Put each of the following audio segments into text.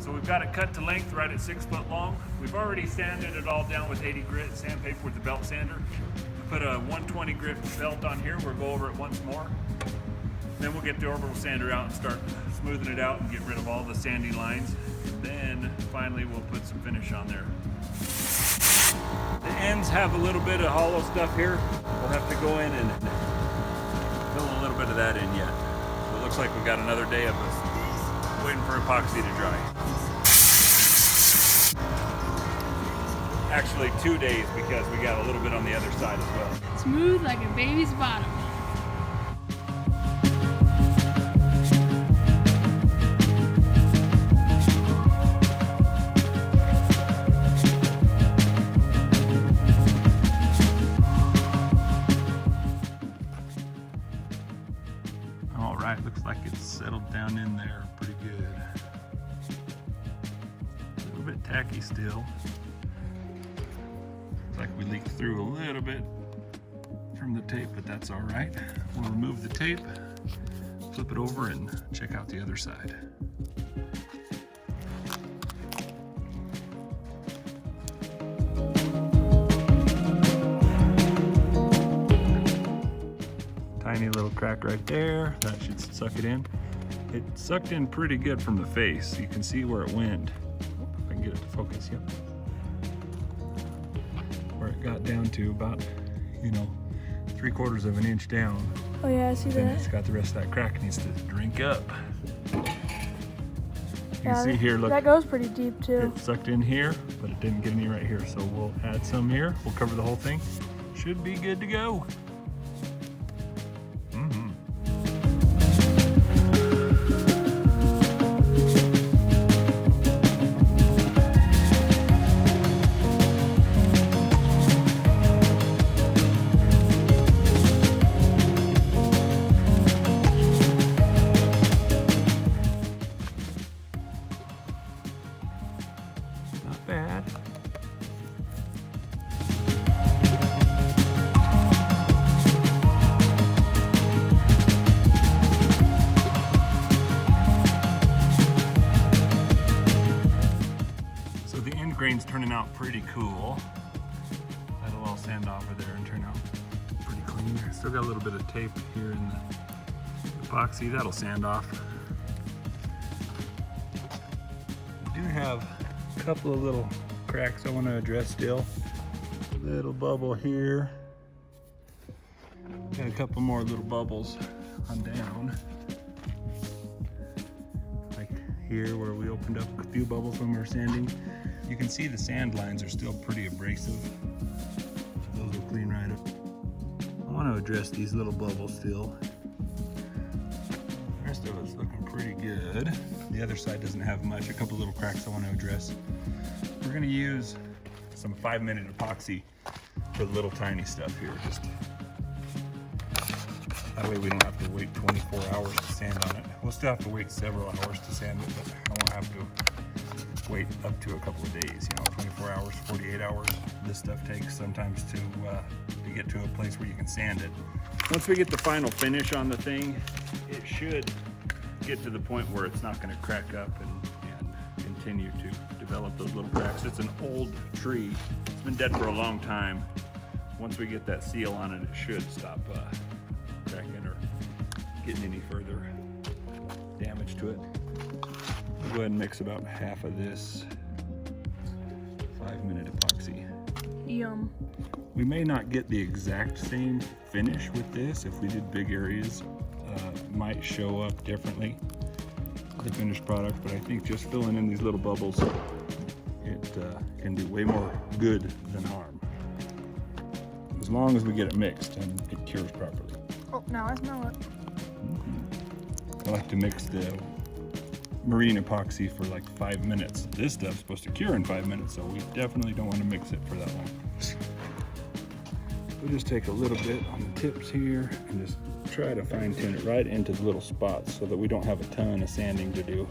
So we've got it cut to length right at 6 foot long. We've already sanded it all down with 80 grit sandpaper with the belt sander. Put a 120 grit belt on here. We'll go over it once more. Then we'll get the orbital sander out and start smoothing it out and get rid of all the sandy lines. Then finally we'll put some finish on there. The ends have a little bit of hollow stuff here. We'll have to go in and fill a little bit of that in yet. So it looks like we've got another day of us waiting for epoxy to dry. Actually 2 days because we got a little bit on the other side as well. Smooth like a baby's bottom. All right, looks like it's settled down in there pretty good. A little bit tacky still. Looks like we leaked through a little bit from the tape, but that's all right. We'll remove the tape, flip it over, and check out the other side. Tiny little crack right there. That should suck it in. It sucked in pretty good from the face. You can see where it went. If I can get it to focus, yep. Where it got down to about, 3/4 of an inch down. Oh yeah, I see Then that. it's got the rest of that crack. It needs to drink up. You Yeah, can see here, look, that goes pretty deep too. it sucked in here, but it didn't get any right here. So we'll add some here. We'll cover the whole thing. Should be good to go. Not bad. So the end grain's turning out pretty cool. That'll all sand off of there and turn out pretty clean. Still got a little bit of tape here in the epoxy. That'll sand off. I do have a couple of little cracks I want to address still. Little bubble here. Got a couple more little bubbles on down. Like here where we opened up a few bubbles when we were sanding. You can see the sand lines are still pretty abrasive. Those will clean right up. I want to address these little bubbles still. The rest of it's looking pretty good. The other side doesn't have much. A couple little cracks I want to address. We're going to use some 5-minute epoxy for the little tiny stuff here. Just that way we don't have to wait 24 hours to sand on it. We'll still have to wait several hours to sand it, but I won't have to wait up to a couple of days. 24 hours, 48 hours. This stuff takes sometimes to get to a place where you can sand it. Once we get the final finish on the thing, it should get to the point where it's not going to crack up and continue to develop those little cracks. It's an old tree. It's been dead for a long time. Once we get that seal on it, it should stop cracking or getting any further damage to it. I'll go ahead and mix about half of this 5-minute epoxy. Yum. We may not get the exact same finish with this. If we did big areas, it might show up differently, the finished product, but I think just filling in these little bubbles, it can do way more good than harm. As long as we get it mixed and it cures properly. Oh, now I smell it. I like to mix the marine epoxy for like 5 minutes. This stuff's supposed to cure in 5 minutes, so we definitely don't want to mix it for that long. We'll just take a little bit on the tips here and just try to fine tune it right into the little spots so that we don't have a ton of sanding to do.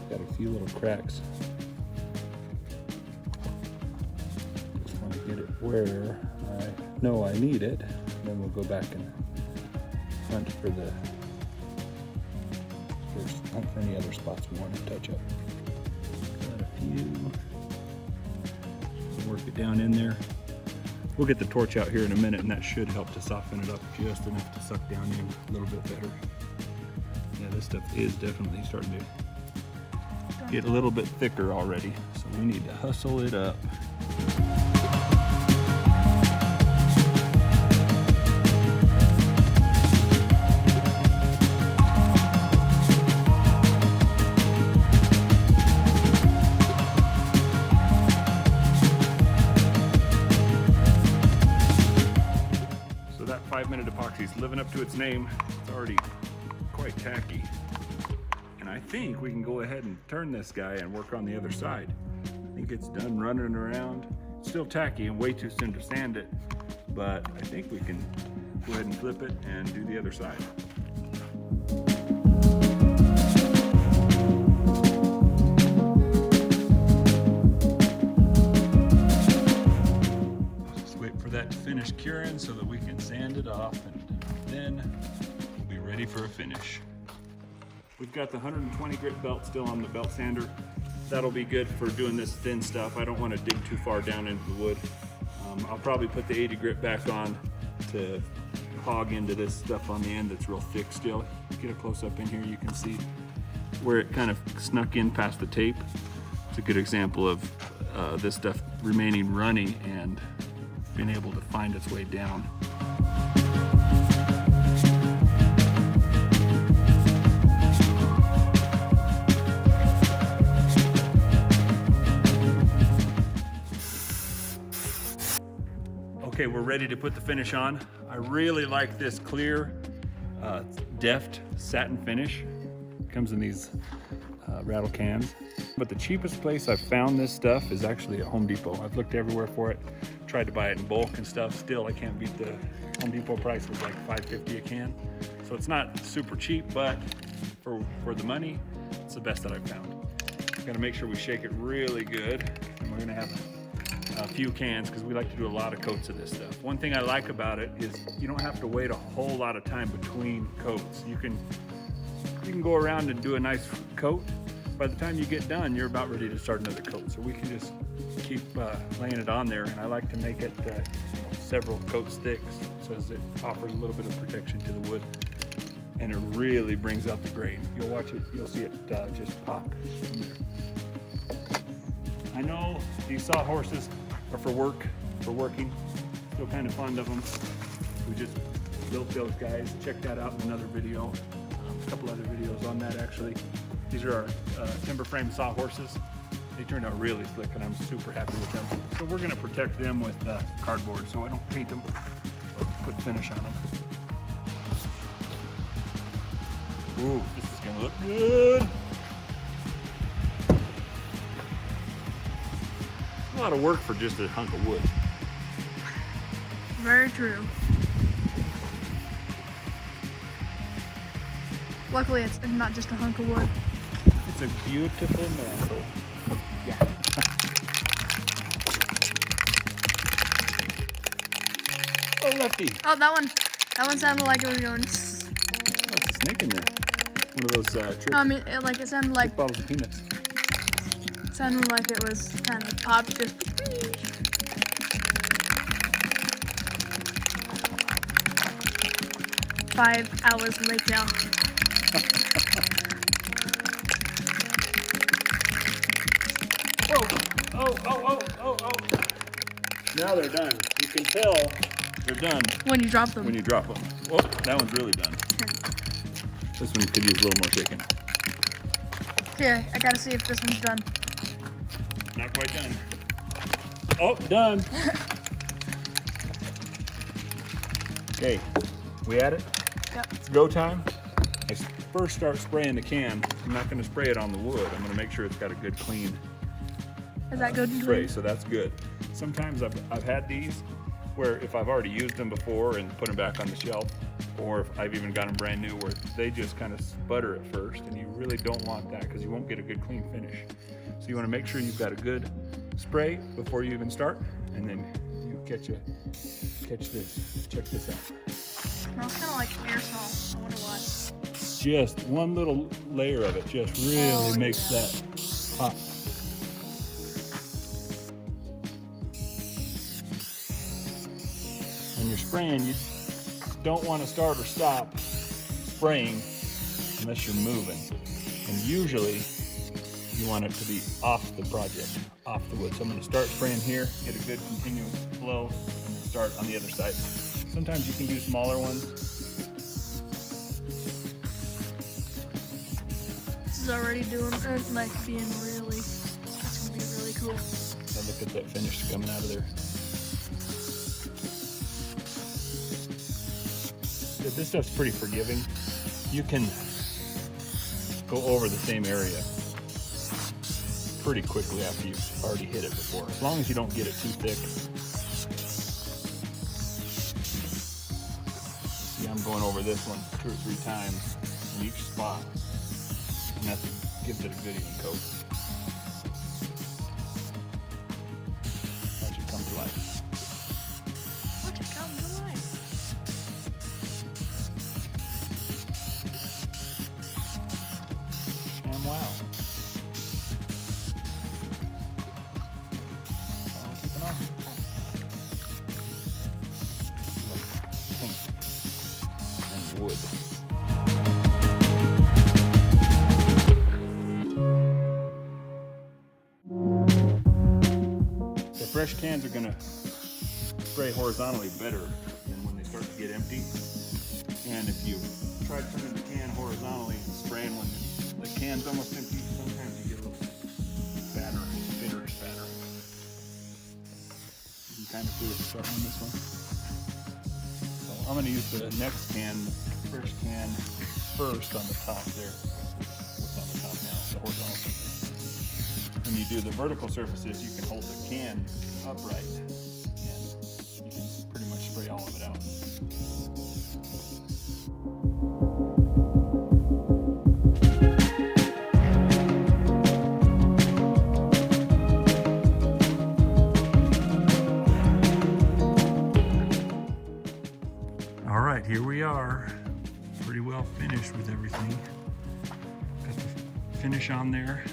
Got a few little cracks. Just want to get it where I know I need it. Then we'll go back and hunt for any other spots we want to touch up. down in there. We'll get the torch out here in a minute, and that should help to soften it up just enough to suck down in a little bit better. Yeah, this stuff is definitely starting to get a little bit thicker already, so we need to hustle it up. So that 5-minute epoxy is living up to its name. It's already quite tacky. And I think we can go ahead and turn this guy and work on the other side. I think it's done running around. It's still tacky and way too soon to sand it, but I think we can go ahead and flip it and do the other side. Just wait for that to finish curing so that we can sand it off, and then we'll be ready for a finish. We've got the 120 grit belt still on the belt sander. That'll be good for doing this thin stuff. I don't want to dig too far down into the wood. I'll probably put the 80 grit back on to hog into this stuff on the end that's real thick still. Get a close up in here, you can see where it kind of snuck in past the tape. It's a good example of this stuff remaining runny and being able to find its way down. Okay, we're ready to put the finish on. I really like this clear, deft satin finish. It comes in these rattle cans. But the cheapest place I've found this stuff is actually at Home Depot. I've looked everywhere for it, tried to buy it in bulk and stuff. Still, I can't beat the Home Depot price. It was like $5.50 a can. So it's not super cheap, but for the money, it's the best that I've found. Gotta make sure we shake it really good. And we're gonna have a few cans because we like to do a lot of coats of this stuff. One thing I like about it is you don't have to wait a whole lot of time between coats. You can go around and do a nice coat. By the time you get done, you're about ready to start another coat. So we can just keep laying it on there, and I like to make it several coats thick so as it offers a little bit of protection to the wood, and it really brings out the grain. You'll watch it, you'll see it just pop in there. I know these sawhorses are for working. Still kind of fond of them. We just built those guys. Check that out in another video. A couple other videos on that actually. These are our timber frame sawhorses. They turned out really slick, and I'm super happy with them. So we're gonna protect them with cardboard so I don't paint them or put finish on them. Ooh, this is gonna look good. A lot of work for just a hunk of wood. Very true. Luckily, it's not just a hunk of wood. It's a beautiful mantle. Yeah. Oh, lefty. Oh, that one sounded like it was going. Oh, it's a snake in there. One of those tricks. No, I mean, it sounded like bottles of peanuts. sounded like it was kind of popped. Just 5 hours later. Oh. Now they're done. You can tell they're done When you drop them. when you drop them. Oh, that one's really done. This one could use a little more shaking. Okay, I gotta see if this one's done. Not quite done. Oh, done. Okay, we at it? Yep. It's go time. I first start spraying the can. I'm not going to spray it on the wood. I'm going to make sure it's got a good clean Is that good? spray, so that's good. Sometimes I've had these where if I've already used them before and put them back on the shelf, or if I've even got them brand new where they just kind of sputter at first, and you really don't want that because you won't get a good clean finish. So you want to make sure you've got a good spray before you even start, and then you catch this. Check this out. Smells kind of like aerosol. I wonder why. Just one little layer of it just really makes that pop. spraying, you don't want to start or stop spraying unless you're moving. And usually you want it to be off the project, off the wood. So I'm going to start spraying here, get a good continuous flow, and then start on the other side. Sometimes you can do smaller ones. This is already doing it, like being really, it's gonna be really cool. Now look at that finish coming out of there. This stuff's pretty forgiving. You can go over the same area pretty quickly after you've already hit it before, as long as you don't get it too thick. See, I'm going over this one 2 or 3 times in each spot, and that gives it a good even coat. Watch it come to life. Watch it come to life. And wow. Keep it on. Paint and wood. The fresh cans are gonna spray horizontally better than when they start to get empty. And if you try turning the can horizontally and spraying when the can's almost empty, sometimes you get a little spatter, bitter spatter. You can kind of feel it starting on this one. So I'm gonna use the next can, fresh can, first on the top there. What's on the top now? The horizontal surface. When you do the vertical surfaces, you can hold the can upright and you can pretty much spray all of it out. All right, here we are. Pretty well finished with everything. Got the finish on there.